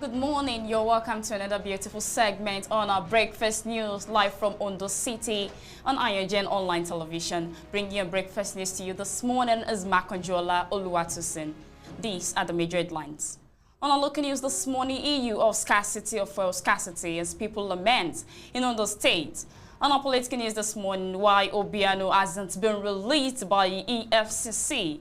Good morning, you're welcome to another beautiful segment on our breakfast news live from Ondo City on AYOGEN online television. Bringing your breakfast news to you this morning is Makonjola Oluwatusin. These are the major headlines. On our local news this morning, EU of scarcity of fuel scarcity as people lament in Ondo State. On our political news this morning, why Obiano hasn't been released by EFCC.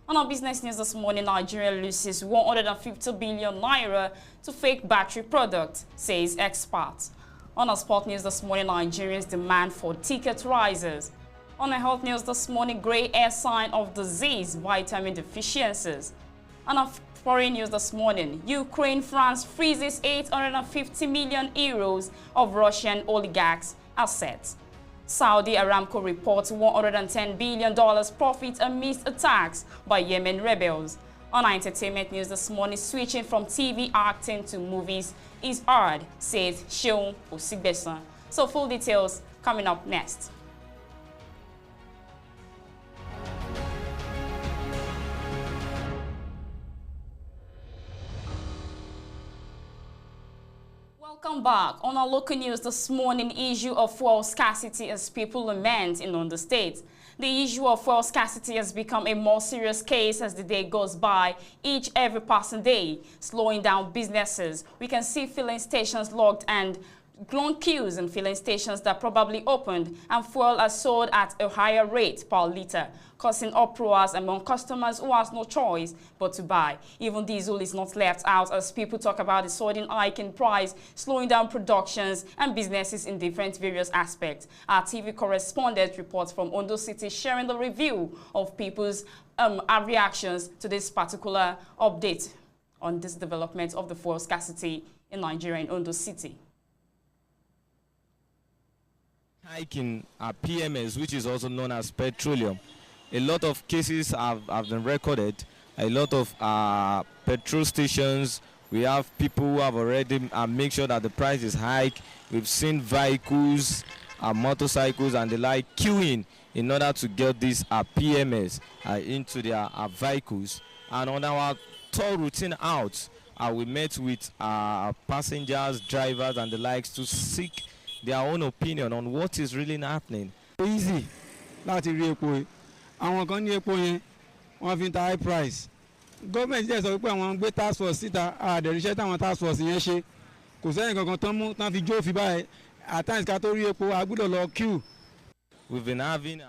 On our business news this morning, Nigeria loses 150 billion naira to fake battery product, says experts. On our sport news this morning, Nigerians demand for ticket rises. On our health news this morning, grey hair sign of disease, vitamin deficiencies. On our foreign news this morning, France freezes 850 million euros of Russian oligarchs' assets. Saudi Aramco reports $110 billion profit amidst attacks by Yemen rebels. On our entertainment news this morning, switching from TV acting to movies is hard, says Seun Osigbesan. So full details coming up next. Welcome back. On our local news this morning, issue of fuel scarcity as people lament in Ondo State. The issue of fuel scarcity has become a more serious case as the day goes by, every passing day, slowing down businesses. We can see filling stations locked and long queues in filling stations that probably opened, and fuel are sold at a higher rate per litre, causing uproars among customers who has no choice but to buy. Even diesel is not left out as people talk about the sudden hike in price, slowing down productions and businesses in different various aspects. Our TV correspondent reports from Ondo City sharing the review of people's reactions to this particular update on this development of the fuel scarcity in Nigeria in Ondo City. Hiking PMS, which is also known as petroleum. A lot of cases have been recorded. A lot of petrol stations, we have people who have already make sure that the price is high. We've seen vehicles, motorcycles and the like queuing in order to get these PMS into their vehicles. And on our tour routine out, we met with passengers, drivers and the likes to seek their own opinion on what is really happening. Easy láti rí epo yìí. Àwọn kan ní epo yẹn wọ́n fi ta high price. Government jẹ́ sọ pé àwọn gbé task force síta àdẹ̀ríṣẹ́ táwọn task force yẹn ṣe. Kò sẹ́yìn kankan tán mú tán fi jó fi báyìí. At times ká tó rí epo a gbọ́dọ̀ lọ queue. We've been having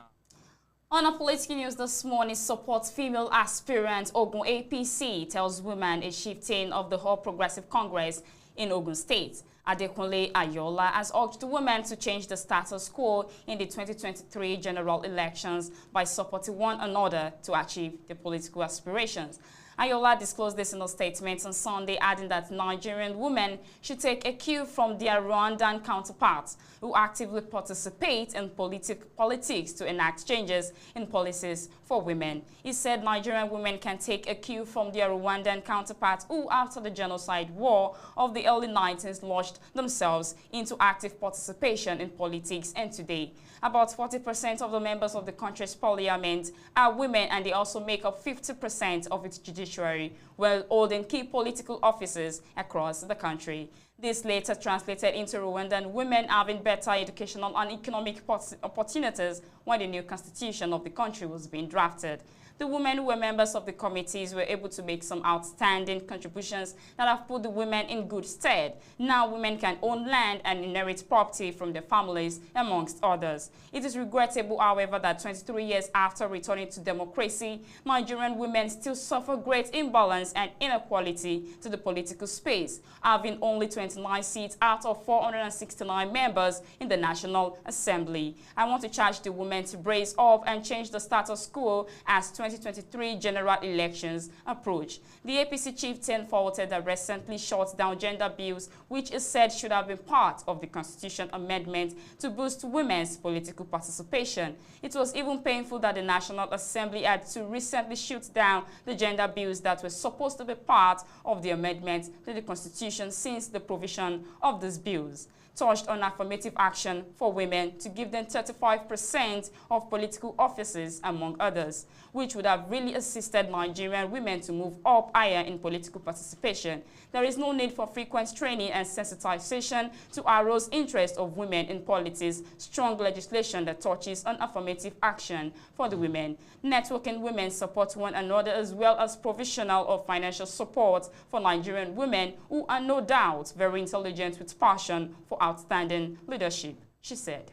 On our political news this morning, supports female aspirant Ogun APC tells women a shifting of the whole Progressive Congress in Ogun State. Adekunle Ayola has urged women to change the status quo in the 2023 general elections by supporting one another to achieve their political aspirations. Ayola disclosed this in a statement on Sunday, adding that Nigerian women should take a cue from their Rwandan counterparts who actively participate in politics to enact changes in policies for women. He said Nigerian women can take a cue from their Rwandan counterparts who, after the genocide war of the early 90s, launched themselves into active participation in politics, and today about 40% of the members of the country's parliament are women, and they also make up 50% of its judiciary, while holding key political offices across the country. This later translated into Rwandan women having better educational and economic opportunities when the new constitution of the country was being drafted. The women who were members of the committees were able to make some outstanding contributions that have put the women in good stead. Now women can own land and inherit property from their families, amongst others. It is regrettable, however, that 23 years after returning to democracy, Nigerian women still suffer great imbalance and inequality to the political space, having only 29 seats out of 469 members in the National Assembly. I want to charge the women to brace up and change the status quo as 2023 general elections approach. The APC chieftain faulted that recently shot down gender bills, which is said should have been part of the Constitution amendment to boost women's political participation. It was even painful that the National Assembly had to recently shoot down the gender bills that were supposed to be part of the amendment to the Constitution since the provision of these bills. touched on affirmative action for women to give them 35% of political offices, among others, which would have really assisted Nigerian women to move up higher in political participation. There is no need for frequent training and sensitization to arouse interest of women in politics. Strong legislation that touches on affirmative action for the women. Networking women support one another, as well as provisional of financial support for Nigerian women who are no doubt very intelligent with passion for outstanding leadership, she said.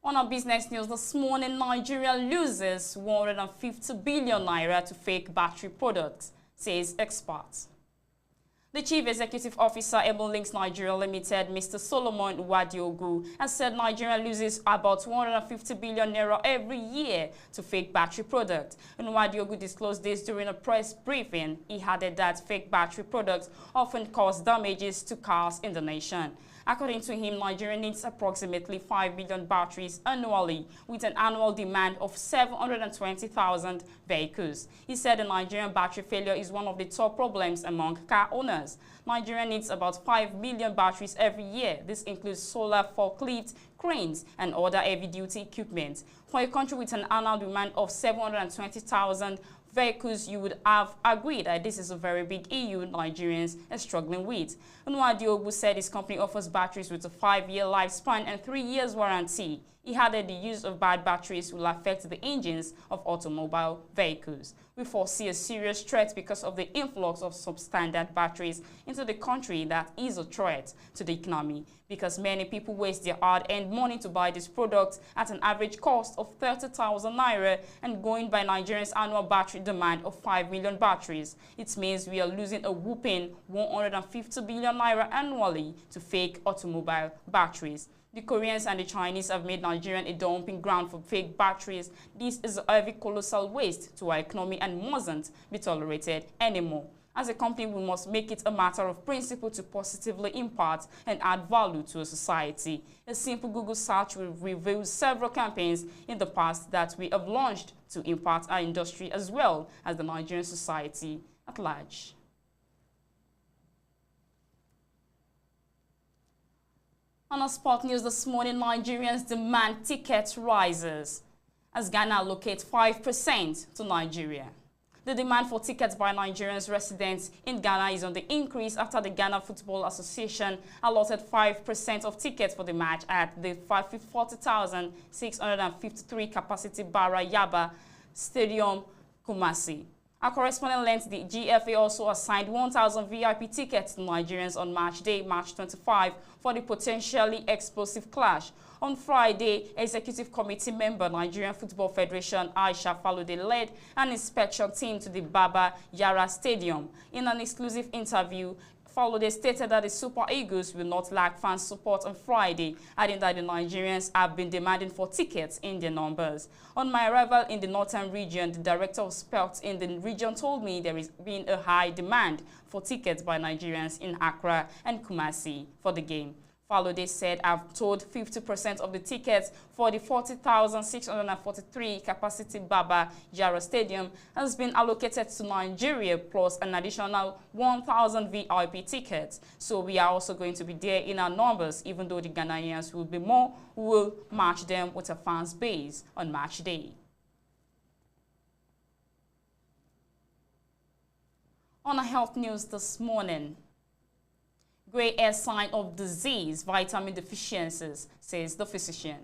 On our business news this morning, Nigeria loses 150 billion naira to fake battery products, says experts. The Chief Executive Officer, Links Nigeria Limited, Mr. Solomon Wadiogu, has said Nigeria loses about 150 billion naira every year to fake battery products. And Wadiogu disclosed this during a press briefing. He added that fake battery products often cause damages to cars in the nation. According to him, Nigeria needs approximately 5 million batteries annually, with an annual demand of 720,000 vehicles. He said the Nigerian battery failure is one of the top problems among car owners. Nigeria needs about 5 million batteries every year. This includes solar forklifts, cranes, and other heavy-duty equipment. For a country with an annual demand of 720,000 vehicles, you would have agreed that this is a very big EU Nigerians are struggling with. Nwadiogu said his company offers batteries with a 5-year lifespan and 3 years warranty. He added the use of bad batteries will affect the engines of automobile vehicles. We foresee a serious threat because of the influx of substandard batteries into the country that is a threat to the economy, because many people waste their hard-earned money to buy these products at an average cost of 30,000 naira, and going by Nigerians' annual battery demand of 5 million batteries. It means we are losing a whopping 150 billion naira annually to fake automobile batteries. The Koreans and the Chinese have made Nigeria a dumping ground for fake batteries. This is a heavy, colossal waste to our economy and mustn't be tolerated anymore. As a company, we must make it a matter of principle to positively impact and add value to a society. A simple Google search will reveal several campaigns in the past that we have launched to impact our industry as well as the Nigerian society at large. On our sport news this morning, Nigerians demand ticket rises as Ghana allocates 5% to Nigeria. The demand for tickets by Nigerians residents in Ghana is on the increase after the Ghana Football Association allotted 5% of tickets for the match at the 40,653 capacity Bara Yaba Stadium, Kumasi. Our correspondent learned the GFA also assigned 1,000 VIP tickets to Nigerians on match day, March 25, for the potentially explosive clash. On Friday, Executive Committee member Nigerian Football Federation Aisha Falode led an inspection team to the Baba Yara Stadium. In an exclusive interview, Falode stated that the Super Eagles will not lack fan support on Friday, adding that the Nigerians have been demanding for tickets in their numbers. On my arrival in the northern region, the director of sports in the region told me there is been a high demand for tickets by Nigerians in Accra and Kumasi for the game. Falode said, I've told 50% of the tickets for the 40,643 capacity Baba Yara Stadium has been allocated to Nigeria, plus an additional 1,000 VIP tickets. So we are also going to be there in our numbers, even though the Ghanaians will be more, who will match them with a fans base on match day. On our health news this morning, gray hair sign of disease, vitamin deficiencies, says the physician.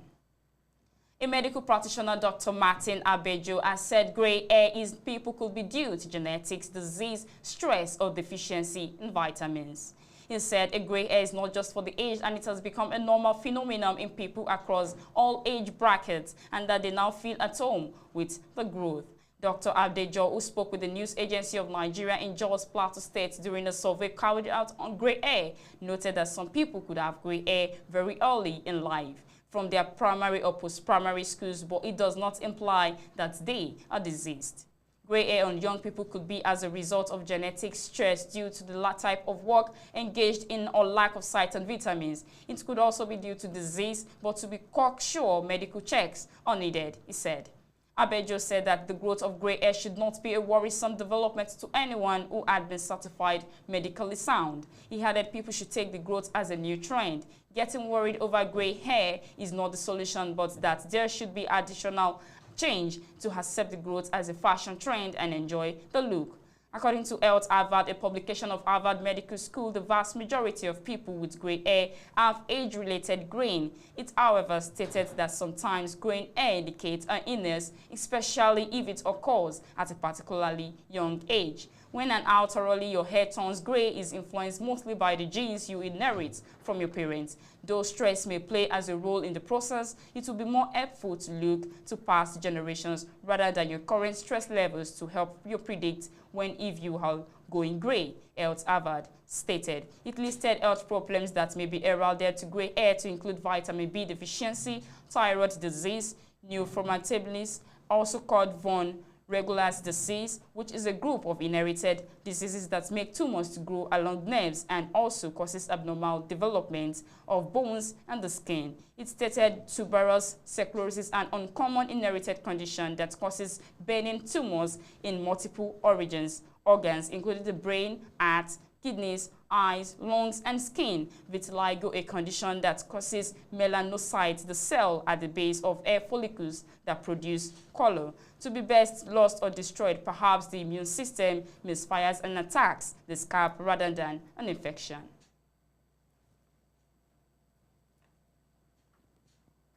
A medical practitioner, Dr. Martin Abejo, has said gray hair in people could be due to genetics, disease, stress, or deficiency in vitamins. He said a gray hair is not just for the age, and it has become a normal phenomenon in people across all age brackets, and that they now feel at home with the growth. Dr. Abdejo, who spoke with the News Agency of Nigeria in Jos Plateau State during a survey carried out on gray hair, noted that some people could have gray hair very early in life from their primary or post-primary schools, but it does not imply that they are diseased. Gray hair on young people could be as a result of genetic stress due to the type of work engaged in or lack of sight and vitamins. It could also be due to disease, but to be cocksure, medical checks are needed, he said. Abejo said that the growth of grey hair should not be a worrisome development to anyone who had been certified medically sound. He added people should take the growth as a new trend. Getting worried over grey hair is not the solution, but that there should be additional change to accept the growth as a fashion trend and enjoy the look. According to Health Harvard, a publication of Harvard Medical School, the vast majority of people with grey hair have age-related graying. It, however, stated that sometimes graying hair indicates an illness, especially if it occurs at a particularly young age. When and how thoroughly your hair turns grey is influenced mostly by the genes you inherit from your parents. Though stress may play as a role in the process, it will be more helpful to look to past generations rather than your current stress levels to help you predict when if you are going grey, Health Harvard stated. It listed health problems that may be heralded to grey hair to include vitamin B deficiency, thyroid disease, neurofromatosis, also called von Regular's disease, which is a group of inherited diseases that make tumors to grow along nerves and also causes abnormal development of bones and the skin. It stated tuberous sclerosis, an uncommon inherited condition that causes benign tumors in multiple organs, including the brain, heart, kidneys, eyes, lungs, and skin. Vitiligo, a condition that causes melanocytes, the cell at the base of hair follicles that produce color, to be best lost or destroyed. Perhaps the immune system misfires and attacks the scalp rather than an infection.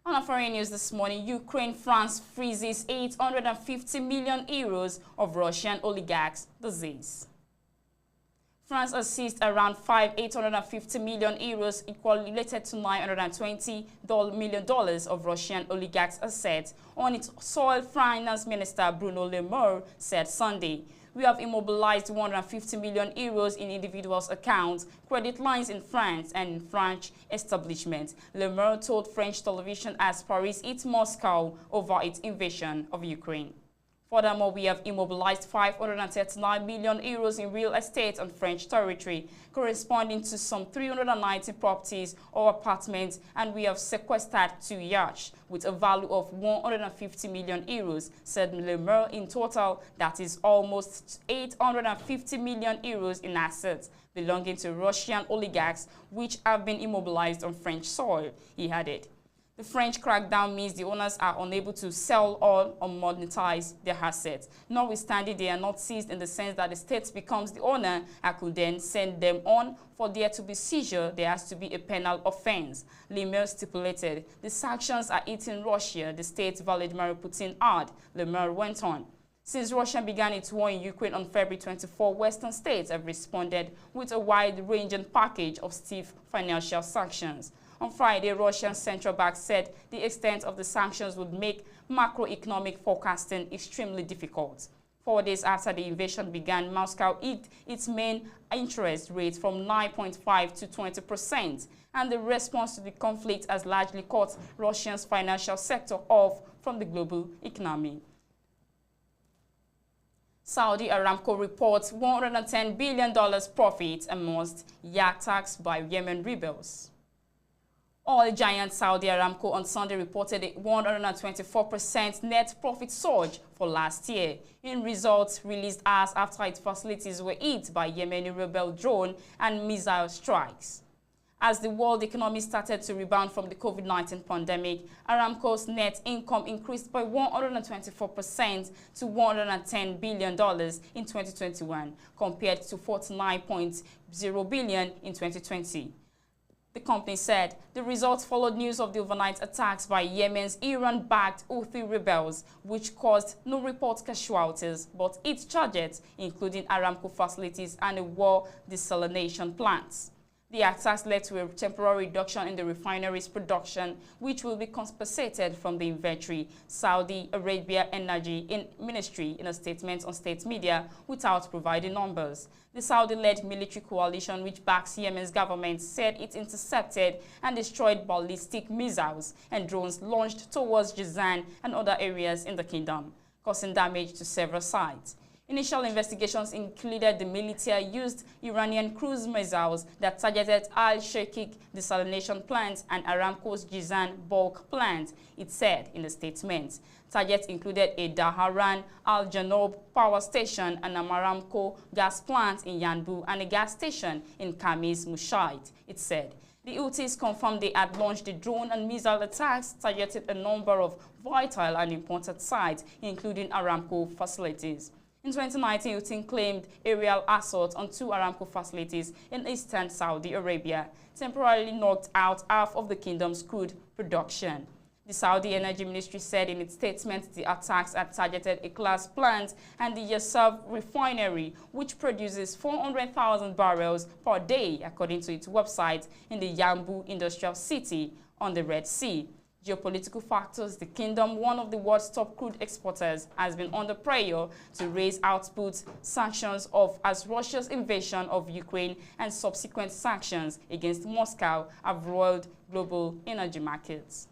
On our foreign news this morning, France freezes 850 million euros of Russian oligarchs' disease. France has seized around 850 million euros, equally related to $920 million of Russian oligarchs' assets on its soil. Finance Minister Bruno Le Maire said Sunday. We have immobilized 150 million euros in individuals' accounts, credit lines in France and in French establishments, Le Maire told French television as Paris hit Moscow over its invasion of Ukraine. Furthermore, we have immobilized 539 million euros in real estate on French territory, corresponding to some 390 properties or apartments, and we have sequestered 2 yachts with a value of 150 million euros, said Le Maire. In total, that is almost 850 million euros in assets belonging to Russian oligarchs, which have been immobilized on French soil, he added. The French crackdown means the owners are unable to sell or monetize their assets. Notwithstanding, they are not seized in the sense that the state becomes the owner and could then send them on. For there to be seizure, there has to be a penal offense. Le Maire stipulated. The sanctions are hitting Russia, the state Vladimir Putin hard, Le Maire went on. Since Russia began its war in Ukraine on February 24, Western states have responded with a wide-ranging package of stiff financial sanctions. On Friday, Russian central bank said the extent of the sanctions would make macroeconomic forecasting extremely difficult. 4 days after the invasion began, Moscow hiked its main interest rate from 9.5% to 20%, and the response to the conflict has largely cut Russia's financial sector off from the global economy. Saudi Aramco reports $110 billion profit amongst yak attacks by Yemen rebels. Oil giant Saudi Aramco on Sunday reported a 124% net profit surge for last year, in results released hours after its facilities were hit by Yemeni rebel drone and missile strikes. As the world economy started to rebound from the COVID-19 pandemic, Aramco's net income increased by 124% to $110 billion in 2021, compared to $49.0 billion in 2020. The company said the results followed news of the overnight attacks by Yemen's Iran-backed Houthi rebels, which caused no reported casualties, but its targets, including Aramco facilities and a war desalination plants. The attacks led to a temporary reduction in the refinery's production, which will be compensated from the inventory, Saudi Arabia Energy Ministry in a statement on state media without providing numbers. The Saudi-led military coalition, which backs Yemen's government, said it intercepted and destroyed ballistic missiles and drones launched towards Jizan and other areas in the kingdom, causing damage to several sites. Initial investigations included the military-used Iranian cruise missiles that targeted Al-Shakik desalination plant and Aramco's Jizan bulk plant, it said in a statement. Targets included a Daharan Al-Janoub power station and a Aramco gas plant in Yanbu and a gas station in Kamiz Mushaid, it said. The Houthis confirmed they had launched the drone and missile attacks targeting a number of vital and important sites, including Aramco facilities. In 2019, Houthi claimed aerial assault on 2 Aramco facilities in eastern Saudi Arabia, temporarily knocked out half of the kingdom's crude production. The Saudi Energy Ministry said in its statement the attacks had targeted a glass plant and the Yasaf refinery, which produces 400,000 barrels per day, according to its website, in the Yanbu industrial city on the Red Sea. Geopolitical factors, the kingdom, one of the world's top crude exporters, has been under pressure to raise output sanctions as Russia's invasion of Ukraine and subsequent sanctions against Moscow have roiled global energy markets.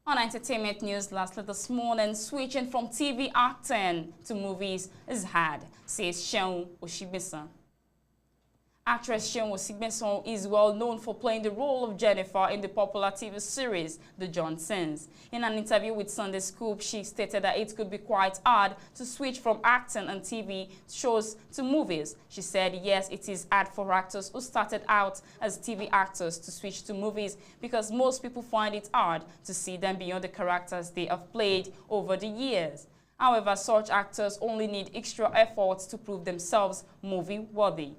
On entertainment news, lastly this morning, switching from TV acting to movies is hard, says Seun Oshibisa. Actress Seun Osigbeson is well known for playing the role of Jennifer in the popular TV series The Johnsons. In an interview with Sunday Scoop, she stated that it could be quite hard to switch from acting and TV shows to movies. She said, yes, it is hard for actors who started out as TV actors to switch to movies because most people find it hard to see them beyond the characters they have played over the years. However, such actors only need extra efforts to prove themselves movie-worthy.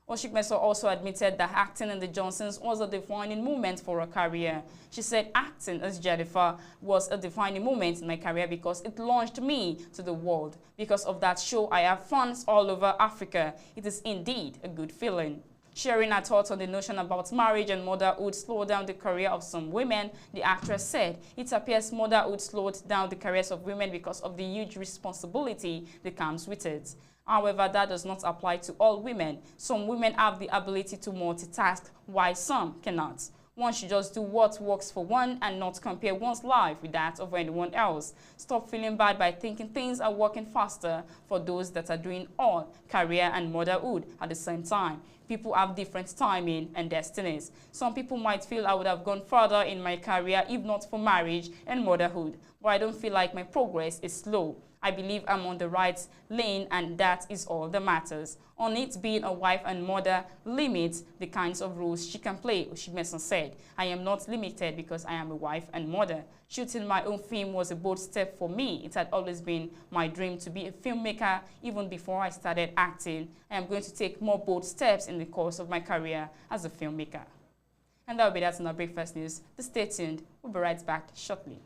Oshikmeso also admitted that acting in The Johnsons was a defining moment for her career. She said, acting as Jennifer was a defining moment in my career because it launched me to the world. Because of that show, I have fans all over Africa. It is indeed a good feeling. Sharing her thoughts on the notion about marriage and motherhood slow down the career of some women, the actress said, it appears motherhood slowed down the careers of women because of the huge responsibility that comes with it. However, that does not apply to all women. Some women have the ability to multitask, while some cannot. One should just do what works for one and not compare one's life with that of anyone else. Stop feeling bad by thinking things are working faster for those that are doing all career and motherhood at the same time. People have different timing and destinies. Some people might feel I would have gone further in my career if not for marriage and motherhood, but I don't feel like my progress is slow. I believe I'm on the right lane and that is all that matters. On it being a wife and mother limits the kinds of roles she can play, Oshibmeson said. I am not limited because I am a wife and mother. Shooting my own film was a bold step for me. It had always been my dream to be a filmmaker even before I started acting. I am going to take more bold steps in the course of my career as a filmmaker. And that will be that in our breakfast news. Stay tuned. We'll be right back shortly.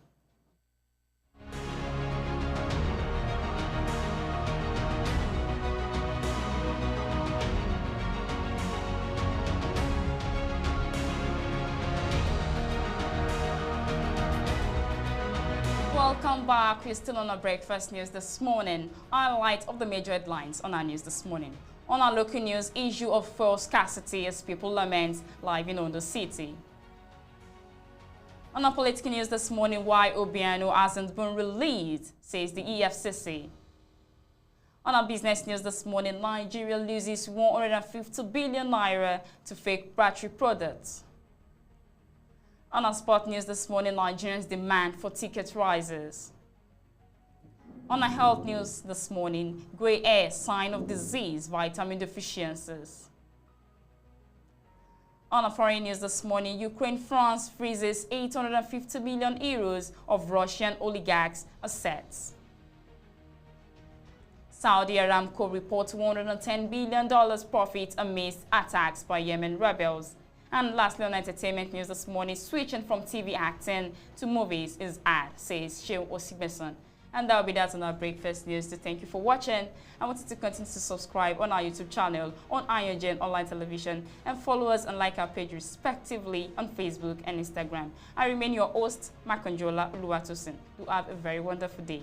Welcome back. We're still on our breakfast news this morning. Highlight of the major headlines on our news this morning. On our local news, issue of fuel scarcity as people lament live in Ondo City. On our political news this morning, why Obiano hasn't been released, says the EFCC. On our business news this morning, Nigeria loses 150 billion naira to fake battery products. On our sport news this morning, Nigerians demand for ticket rises. On our health news this morning, grey hair, sign of disease, vitamin deficiencies. On our foreign news this morning, France freezes 850 million euros of Russian oligarchs' assets. Saudi Aramco reports $110 billion profit amidst attacks by Yemen rebels. And lastly, on entertainment news this morning, switching from TV acting to movies is hard, says Seun Osigbeson. And that will be that on our breakfast news. So thank you for watching. I want you to continue to subscribe on our YouTube channel, on AYOGEN Online Television, and follow us and like our page respectively on Facebook and Instagram. I remain your host, Makonjola Uluwatosin. You have a very wonderful day.